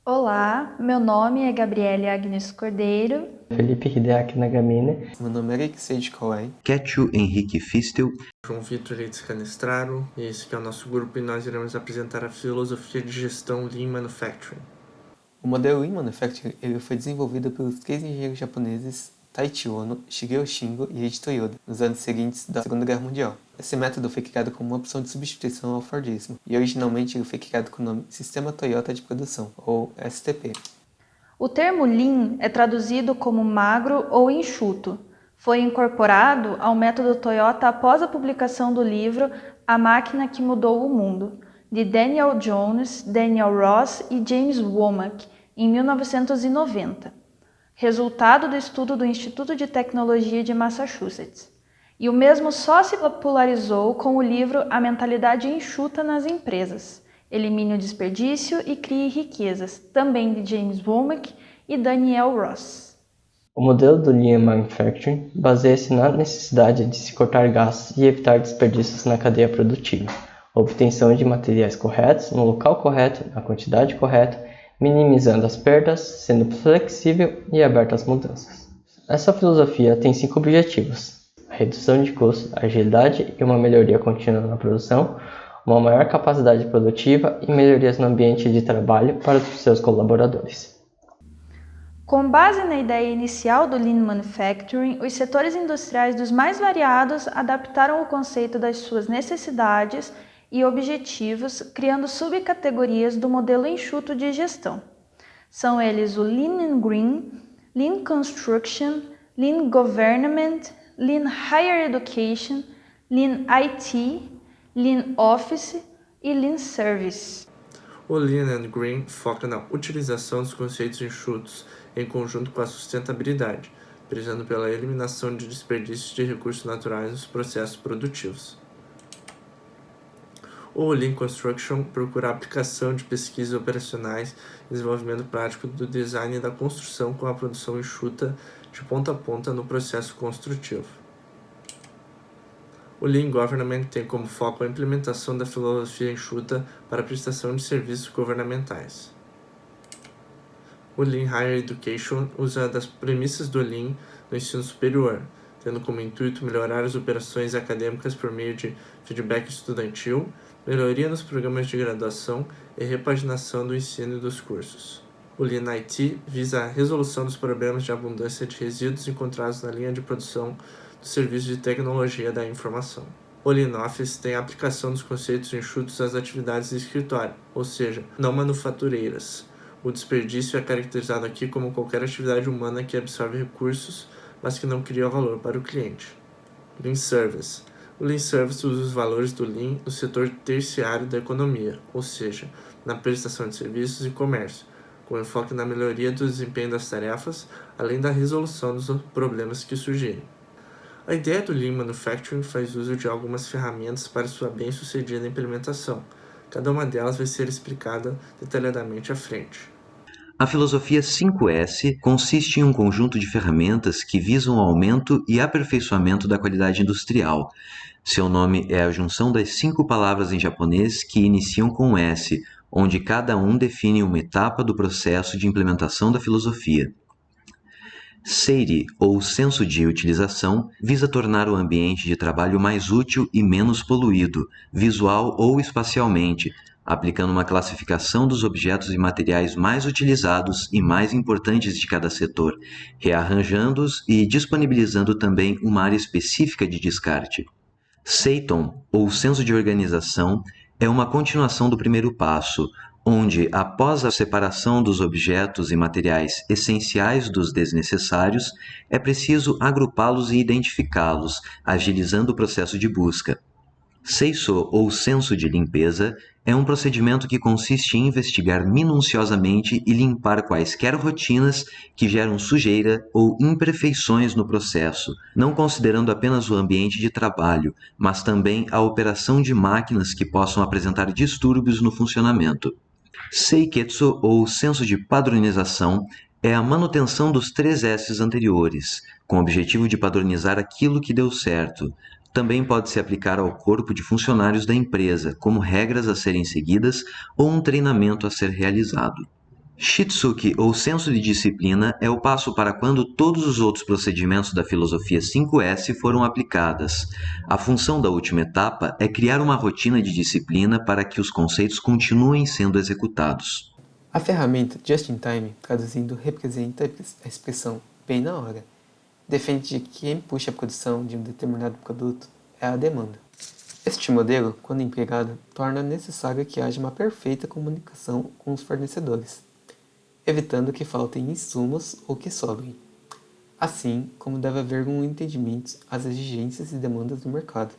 Olá, meu nome é Gabriele Agnes Cordeiro. Felipe Hideaki Nagamine. Meu nome é Alexei de Colai. Kétio Henrique Fistel. João Vitor Leite Canestraro. E esse aqui é o nosso grupo e nós iremos apresentar a filosofia de gestão Lean Manufacturing. O modelo Lean Manufacturing ele foi desenvolvido pelos três engenheiros japoneses Taiichi Ohno, Shigeo Shingo e Eiji Toyoda, nos anos seguintes da Segunda Guerra Mundial. Esse método foi criado como uma opção de substituição ao Fordismo, e originalmente ele foi criado com o nome Sistema Toyota de Produção, ou STP. O termo Lean é traduzido como magro ou enxuto. Foi incorporado ao método Toyota após a publicação do livro A Máquina que Mudou o Mundo, de Daniel Jones, Daniel Ross e James Womack, em 1990, resultado do estudo do Instituto de Tecnologia de Massachusetts. E o mesmo só se popularizou com o livro A Mentalidade Enxuta nas Empresas, Elimine o Desperdício e Crie Riquezas, também de James Womack e Daniel Ross. O modelo do Lean Manufacturing baseia-se na necessidade de se cortar gastos e evitar desperdícios na cadeia produtiva, obtenção de materiais corretos, no local correto, na quantidade correta, minimizando as perdas, sendo flexível e aberto às mudanças. Essa filosofia tem 5 objetivos: a redução de custos, agilidade e uma melhoria contínua na produção, uma maior capacidade produtiva e melhorias no ambiente de trabalho para os seus colaboradores. Com base na ideia inicial do Lean Manufacturing, os setores industriais dos mais variados adaptaram o conceito das suas necessidades e objetivos, criando subcategorias do modelo enxuto de gestão. São eles o Lean and Green, Lean Construction, Lean Government, Lean Higher Education, Lean IT, Lean Office e Lean Service. O Lean and Green foca na utilização dos conceitos enxutos em conjunto com a sustentabilidade, prezando pela eliminação de desperdícios de recursos naturais nos processos produtivos. O Lean Construction procura a aplicação de pesquisas operacionais e desenvolvimento prático do design e da construção com a produção enxuta de ponta a ponta no processo construtivo. O Lean Government tem como foco a implementação da filosofia enxuta para a prestação de serviços governamentais. O Lean Higher Education usa das premissas do Lean no ensino superior, tendo como intuito melhorar as operações acadêmicas por meio de feedback estudantil, melhoria nos programas de graduação e repaginação do ensino e dos cursos. O Lean IT visa a resolução dos problemas de abundância de resíduos encontrados na linha de produção do serviço de tecnologia da informação. O Lean Office tem a aplicação dos conceitos enxutos às atividades de escritório, ou seja, não manufatureiras. O desperdício é caracterizado aqui como qualquer atividade humana que absorve recursos, mas que não cria valor para o cliente. Lean Service. O Lean Service usa os valores do Lean no setor terciário da economia, ou seja, na prestação de serviços e comércio, com enfoque na melhoria do desempenho das tarefas, além da resolução dos problemas que surgirem. A ideia do Lean Manufacturing faz uso de algumas ferramentas para sua bem-sucedida implementação. Cada uma delas vai ser explicada detalhadamente à frente. A filosofia 5S consiste em um conjunto de ferramentas que visam o aumento e aperfeiçoamento da qualidade industrial. Seu nome é a junção das 5 palavras em japonês que iniciam com S, onde cada um define uma etapa do processo de implementação da filosofia. Seiri, ou senso de utilização, visa tornar o ambiente de trabalho mais útil e menos poluído, visual ou espacialmente, aplicando uma classificação dos objetos e materiais mais utilizados e mais importantes de cada setor, rearranjando-os e disponibilizando também uma área específica de descarte. Seiton, ou senso de organização, é uma continuação do primeiro passo, onde, após a separação dos objetos e materiais essenciais dos desnecessários, é preciso agrupá-los e identificá-los, agilizando o processo de busca. Seiso, ou senso de limpeza, é um procedimento que consiste em investigar minuciosamente e limpar quaisquer rotinas que geram sujeira ou imperfeições no processo, não considerando apenas o ambiente de trabalho, mas também a operação de máquinas que possam apresentar distúrbios no funcionamento. Seiketsu, ou senso de padronização, é a manutenção dos 3 S's anteriores, com o objetivo de padronizar aquilo que deu certo. Também pode se aplicar ao corpo de funcionários da empresa, como regras a serem seguidas ou um treinamento a ser realizado. Shitsuki, ou senso de disciplina, é o passo para quando todos os outros procedimentos da filosofia 5S foram aplicadas. A função da última etapa é criar uma rotina de disciplina para que os conceitos continuem sendo executados. A ferramenta Just in Time, traduzindo, representa a expressão bem na hora. Defende que quem puxa a produção de um determinado produto é a demanda. Este modelo, quando empregado, torna necessário que haja uma perfeita comunicação com os fornecedores, evitando que faltem insumos ou que sobrem. Assim como deve haver um entendimento às exigências e demandas do mercado,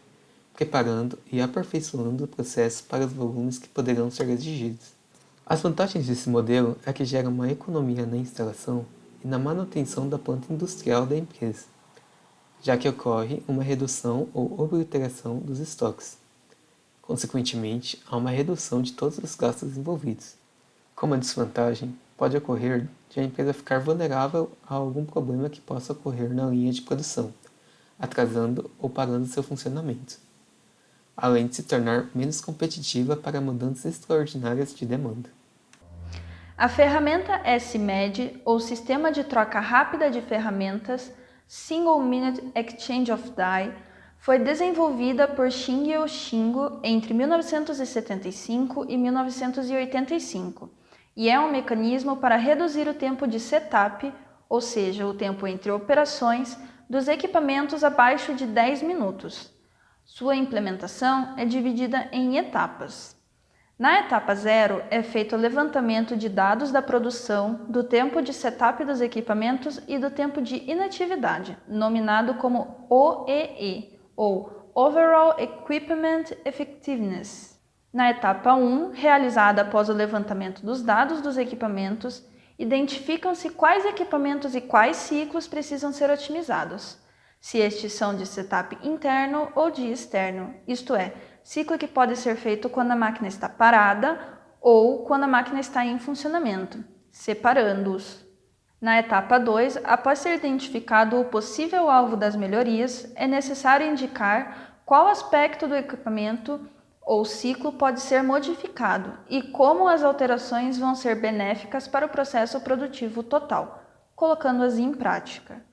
preparando e aperfeiçoando o processo para os volumes que poderão ser exigidos. As vantagens desse modelo é que gera uma economia na instalação e na manutenção da planta industrial da empresa, já que ocorre uma redução ou obliteração dos estoques. Consequentemente, há uma redução de todos os gastos envolvidos. Como a desvantagem, pode ocorrer de a empresa ficar vulnerável a algum problema que possa ocorrer na linha de produção, atrasando ou parando seu funcionamento, além de se tornar menos competitiva para mudanças extraordinárias de demanda. A ferramenta SMED, ou Sistema de Troca Rápida de Ferramentas, Single Minute Exchange of Die, foi desenvolvida por Shingeo Shingo entre 1975 e 1985 e é um mecanismo para reduzir o tempo de setup, ou seja, o tempo entre operações, dos equipamentos abaixo de 10 minutos. Sua implementação é dividida em etapas. Na etapa 0 é feito o levantamento de dados da produção, do tempo de setup dos equipamentos e do tempo de inatividade, nominado como OEE, ou Overall Equipment Effectiveness. Na etapa 1, realizada após o levantamento dos dados dos equipamentos, identificam-se quais equipamentos e quais ciclos precisam ser otimizados, se estes são de setup interno ou de externo, isto é, ciclo que pode ser feito quando a máquina está parada ou quando a máquina está em funcionamento, separando-os. Na etapa 2, após ser identificado o possível alvo das melhorias, é necessário indicar qual aspecto do equipamento ou ciclo pode ser modificado e como as alterações vão ser benéficas para o processo produtivo total, colocando-as em prática.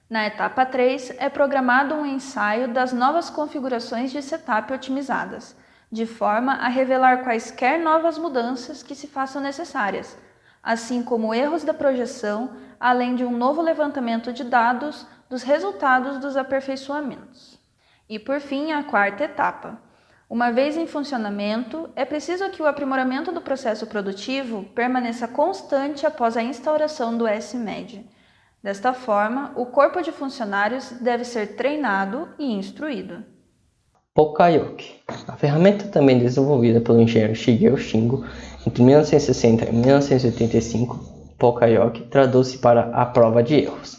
Na etapa 3, é programado um ensaio das novas configurações de setup otimizadas, de forma a revelar quaisquer novas mudanças que se façam necessárias, assim como erros da projeção, além de um novo levantamento de dados dos resultados dos aperfeiçoamentos. E por fim, a quarta etapa. Uma vez em funcionamento, é preciso que o aprimoramento do processo produtivo permaneça constante após a instauração do SMED. Desta forma, o corpo de funcionários deve ser treinado e instruído. Pokayoke. A ferramenta também desenvolvida pelo engenheiro Shigeo Shingo entre 1960 e 1985, Pokayoke traduz-se para a prova de erros.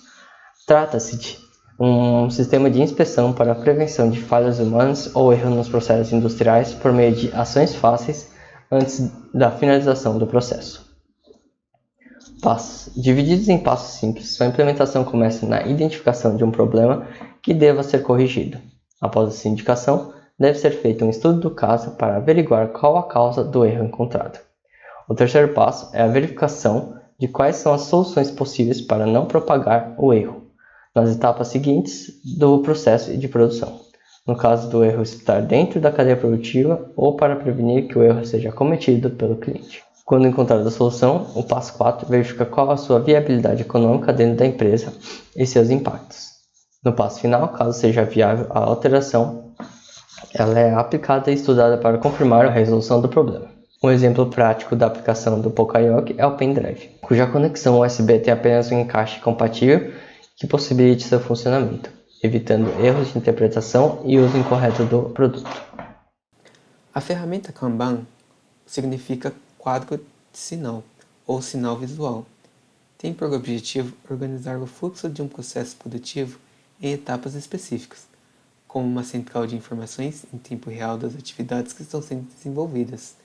Trata-se de um sistema de inspeção para a prevenção de falhas humanas ou erros nos processos industriais por meio de ações fáceis antes da finalização do processo. Passos. Divididos em passos simples, sua implementação começa na identificação de um problema que deva ser corrigido. Após essa indicação, deve ser feito um estudo do caso para averiguar qual a causa do erro encontrado. O terceiro passo é a verificação de quais são as soluções possíveis para não propagar o erro nas etapas seguintes do processo de produção, no caso do erro estar dentro da cadeia produtiva ou para prevenir que o erro seja cometido pelo cliente. Quando encontrada a solução, o passo 4 verifica qual a sua viabilidade econômica dentro da empresa e seus impactos. No passo final, caso seja viável a alteração, ela é aplicada e estudada para confirmar a resolução do problema. Um exemplo prático da aplicação do Pokayoke é o pendrive, cuja conexão USB tem apenas um encaixe compatível que possibilite seu funcionamento, evitando erros de interpretação e uso incorreto do produto. A ferramenta Kanban significa quadro de sinal, ou sinal visual. Tem por objetivo organizar o fluxo de um processo produtivo em etapas específicas, como uma central de informações em tempo real das atividades que estão sendo desenvolvidas,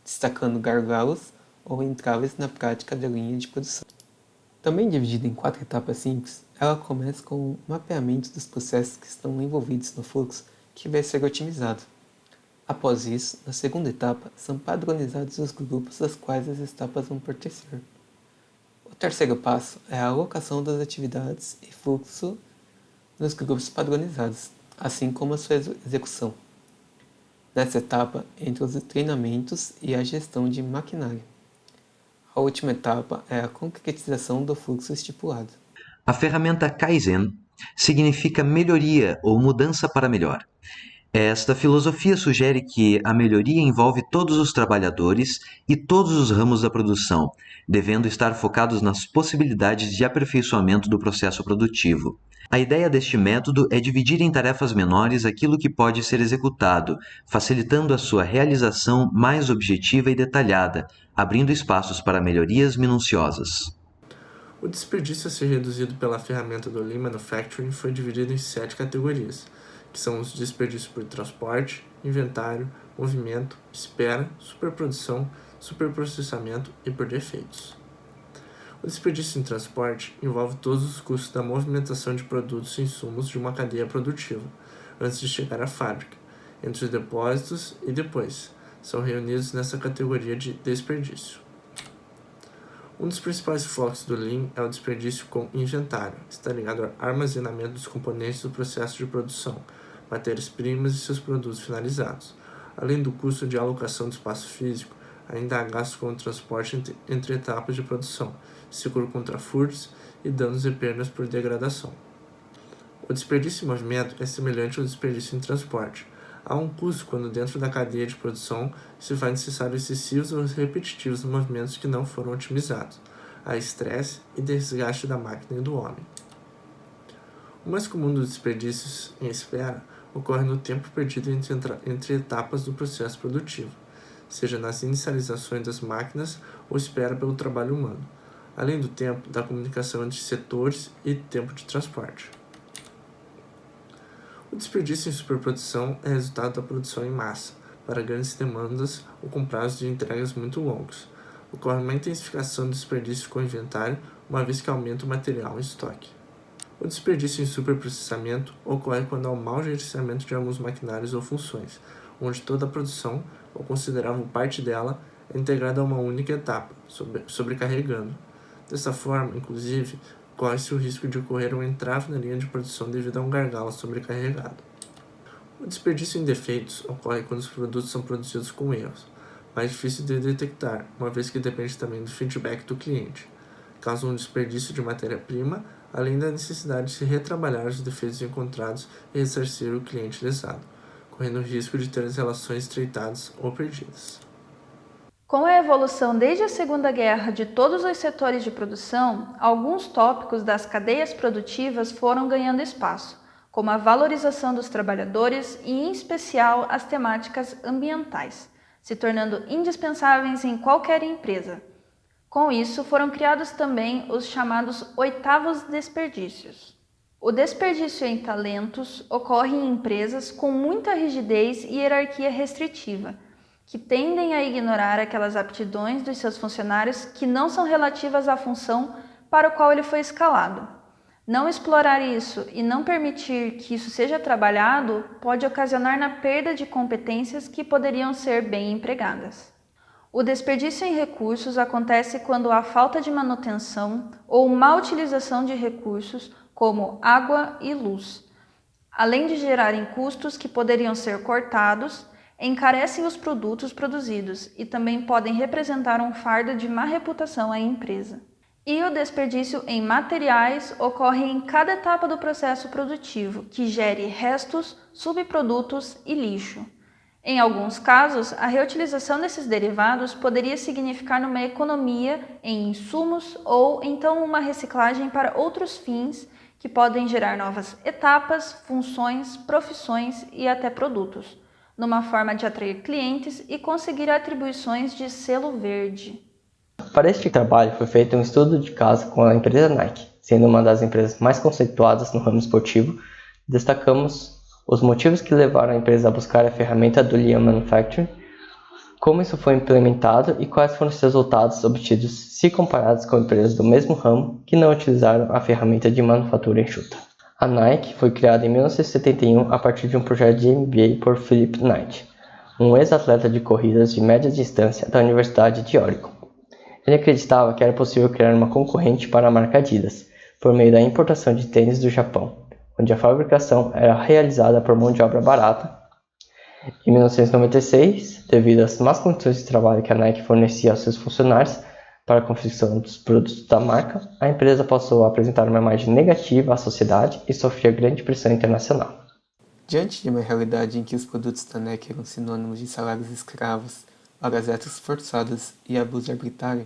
destacando gargalos ou entraves na prática da linha de produção. Também dividida em 4 etapas simples, ela começa com o mapeamento dos processos que estão envolvidos no fluxo que vai ser otimizado. Após isso, na segunda etapa, são padronizados os grupos aos quais as etapas vão pertencer. O terceiro passo é a alocação das atividades e fluxo nos grupos padronizados, assim como a sua execução. Nessa etapa, entre os treinamentos e a gestão de maquinário. A última etapa é a concretização do fluxo estipulado. A ferramenta Kaizen significa melhoria ou mudança para melhor. Esta filosofia sugere que a melhoria envolve todos os trabalhadores e todos os ramos da produção, devendo estar focados nas possibilidades de aperfeiçoamento do processo produtivo. A ideia deste método é dividir em tarefas menores aquilo que pode ser executado, facilitando a sua realização mais objetiva e detalhada, abrindo espaços para melhorias minuciosas. O desperdício a ser reduzido pela ferramenta do Lean Manufacturing foi dividido em 7 categorias, que são os desperdícios por transporte, inventário, movimento, espera, superprodução, superprocessamento e por defeitos. O desperdício em transporte envolve todos os custos da movimentação de produtos e insumos de uma cadeia produtiva, antes de chegar à fábrica, entre os depósitos e depois, são reunidos nessa categoria de desperdício. Um dos principais focos do Lean é o desperdício com inventário, está ligado ao armazenamento dos componentes do processo de produção, matérias-primas e seus produtos finalizados. Além do custo de alocação de espaço físico, ainda há gastos com o transporte entre etapas de produção, seguro contra furtos e danos e perdas por degradação. O desperdício em movimento é semelhante ao desperdício em transporte. Há um custo quando dentro da cadeia de produção se faz necessário excessivos ou repetitivos movimentos que não foram otimizados. Há estresse e desgaste da máquina e do homem. O mais comum dos desperdícios em espera ocorre no tempo perdido entre etapas do processo produtivo, seja nas inicializações das máquinas ou espera pelo trabalho humano, além do tempo da comunicação entre setores e tempo de transporte. O desperdício em superprodução é resultado da produção em massa, para grandes demandas ou com prazos de entregas muito longos. Ocorre uma intensificação do desperdício com inventário, uma vez que aumenta o material em estoque. O desperdício em superprocessamento ocorre quando há um mau gerenciamento de alguns maquinários ou funções, onde toda a produção, ou considerável parte dela, é integrada a uma única etapa, sobrecarregando. Dessa forma, inclusive, corre-se o risco de ocorrer um entrave na linha de produção devido a um gargalo sobrecarregado. O desperdício em defeitos ocorre quando os produtos são produzidos com erros, mais difícil de detectar, uma vez que depende também do feedback do cliente. Causa um desperdício de matéria-prima, além da necessidade de se retrabalhar os defeitos encontrados e ressarcir o cliente lesado, correndo o risco de ter as relações estreitadas ou perdidas. Com a evolução desde a Segunda Guerra de todos os setores de produção, alguns tópicos das cadeias produtivas foram ganhando espaço, como a valorização dos trabalhadores e, em especial, as temáticas ambientais, se tornando indispensáveis em qualquer empresa. Com isso, foram criados também os chamados oitavos desperdícios. O desperdício em talentos ocorre em empresas com muita rigidez e hierarquia restritiva, que tendem a ignorar aquelas aptidões dos seus funcionários que não são relativas à função para a qual ele foi escalado. Não explorar isso e não permitir que isso seja trabalhado pode ocasionar na perda de competências que poderiam ser bem empregadas. O desperdício em recursos acontece quando há falta de manutenção ou má utilização de recursos como água e luz. Além de gerarem custos que poderiam ser cortados, encarecem os produtos produzidos e também podem representar um fardo de má reputação à empresa. E o desperdício em materiais ocorre em cada etapa do processo produtivo, que gere restos, subprodutos e lixo. Em alguns casos, a reutilização desses derivados poderia significar uma economia em insumos ou então uma reciclagem para outros fins que podem gerar novas etapas, funções, profissões e até produtos, numa forma de atrair clientes e conseguir atribuições de selo verde. Para este trabalho foi feito um estudo de caso com a empresa Nike, sendo uma das empresas mais conceituadas no ramo esportivo. Destacamos os motivos que levaram a empresa a buscar a ferramenta do Lean Manufacturing, como isso foi implementado e quais foram os resultados obtidos se comparados com empresas do mesmo ramo que não utilizaram a ferramenta de manufatura enxuta. A Nike foi criada em 1971 a partir de um projeto de MBA por Philip Knight, um ex-atleta de corridas de média distância da Universidade de Oregon. Ele acreditava que era possível criar uma concorrente para a marca Adidas, por meio da importação de tênis do Japão, onde a fabricação era realizada por mão de obra barata. Em 1996, devido às más condições de trabalho que a Nike fornecia aos seus funcionários para a confecção dos produtos da marca, a empresa passou a apresentar uma imagem negativa à sociedade e sofria grande pressão internacional. Diante de uma realidade em que os produtos da Nike eram sinônimos de salários escravos, horas extras forçadas e abuso arbitrário,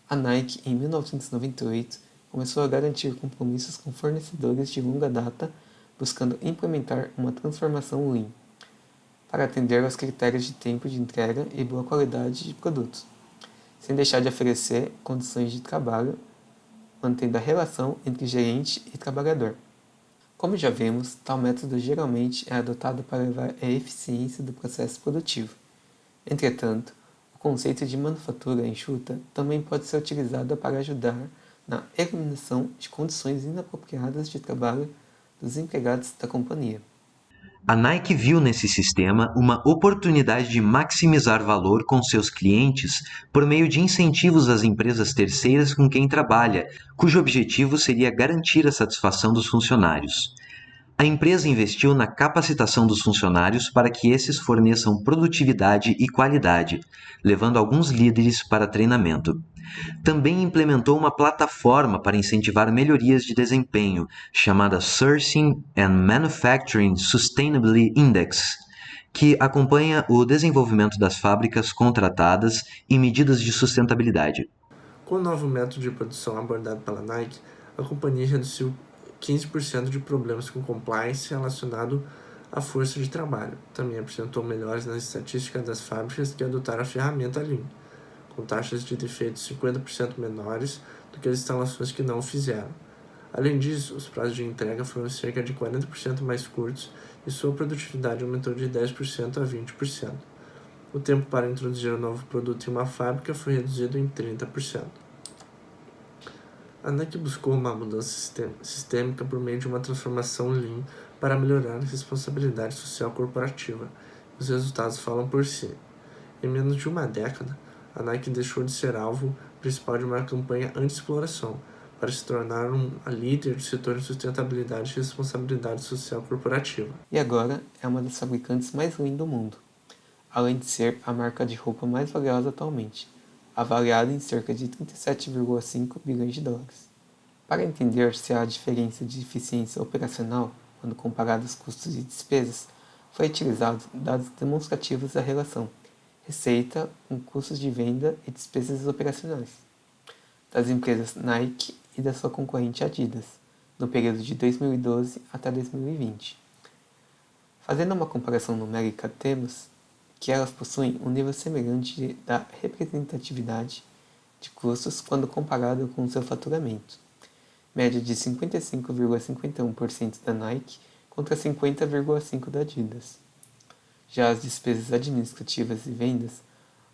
a Nike, em 1998, começou a garantir compromissos com fornecedores de longa data, buscando implementar uma transformação Lean, para atender aos critérios de tempo de entrega e boa qualidade de produtos, sem deixar de oferecer condições de trabalho, mantendo a relação entre gerente e trabalhador. Como já vimos, tal método geralmente é adotado para elevar a eficiência do processo produtivo. Entretanto, o conceito de manufatura enxuta também pode ser utilizado para ajudar na eliminação de condições inapropriadas de trabalho dos empregados da companhia. A Nike viu nesse sistema uma oportunidade de maximizar valor com seus clientes por meio de incentivos às empresas terceiras com quem trabalha, cujo objetivo seria garantir a satisfação dos funcionários. A empresa investiu na capacitação dos funcionários para que esses forneçam produtividade e qualidade, levando alguns líderes para treinamento. Também implementou uma plataforma para incentivar melhorias de desempenho, chamada Sourcing and Manufacturing Sustainability Index, que acompanha o desenvolvimento das fábricas contratadas e medidas de sustentabilidade. Com o novo método de produção abordado pela Nike, a companhia reduziu 15% de problemas com compliance relacionado à força de trabalho. Também apresentou melhores nas estatísticas das fábricas que adotaram a ferramenta Lean, com taxas de defeitos 50% menores do que as instalações que não o fizeram. Além disso, os prazos de entrega foram cerca de 40% mais curtos e sua produtividade aumentou de 10% a 20%. O tempo para introduzir um novo produto em uma fábrica foi reduzido em 30%. A Nike buscou uma mudança sistêmica por meio de uma transformação Lean para melhorar a responsabilidade social corporativa. Os resultados falam por si. Em menos de uma década, a Nike deixou de ser alvo principal de uma campanha anti-exploração para se tornar a líder do setor de sustentabilidade e responsabilidade social corporativa. E agora é uma das fabricantes mais Lean do mundo, além de ser a marca de roupa mais valiosa atualmente, avaliada em cerca de 37,5 bilhões de dólares. Para entender se há diferença de eficiência operacional quando comparado aos custos e despesas, foi utilizado dados demonstrativos da relação receita com custos de venda e despesas operacionais das empresas Nike e da sua concorrente Adidas, no período de 2012 até 2020. Fazendo uma comparação numérica, temos que elas possuem um nível semelhante da representatividade de custos quando comparado com seu faturamento, média de 55,51% da Nike contra 50,5% da Adidas. Já as despesas administrativas e vendas,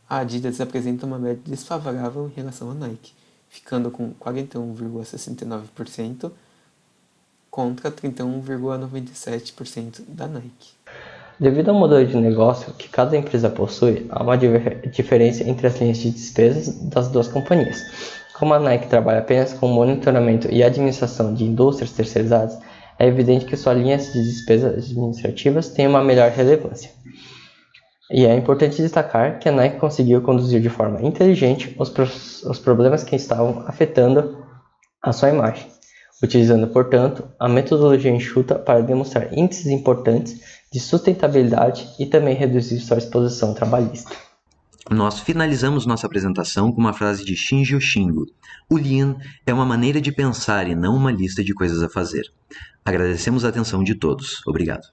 a Adidas apresenta uma média desfavorável em relação à Nike, ficando com 41,69% contra 31,97% da Nike. Devido ao modelo de negócio que cada empresa possui, há uma diferença entre as linhas de despesas das duas companhias. Como a Nike trabalha apenas com monitoramento e administração de indústrias terceirizadas, é evidente que suas linhas de despesas administrativas têm uma melhor relevância. E é importante destacar que a Nike conseguiu conduzir de forma inteligente os problemas que estavam afetando a sua imagem, utilizando, portanto, a metodologia enxuta para demonstrar índices importantes de sustentabilidade e também reduzir sua exposição trabalhista. Nós finalizamos nossa apresentação com uma frase de Shinji Shingo: "O Lean é uma maneira de pensar e não uma lista de coisas a fazer." Agradecemos a atenção de todos. Obrigado.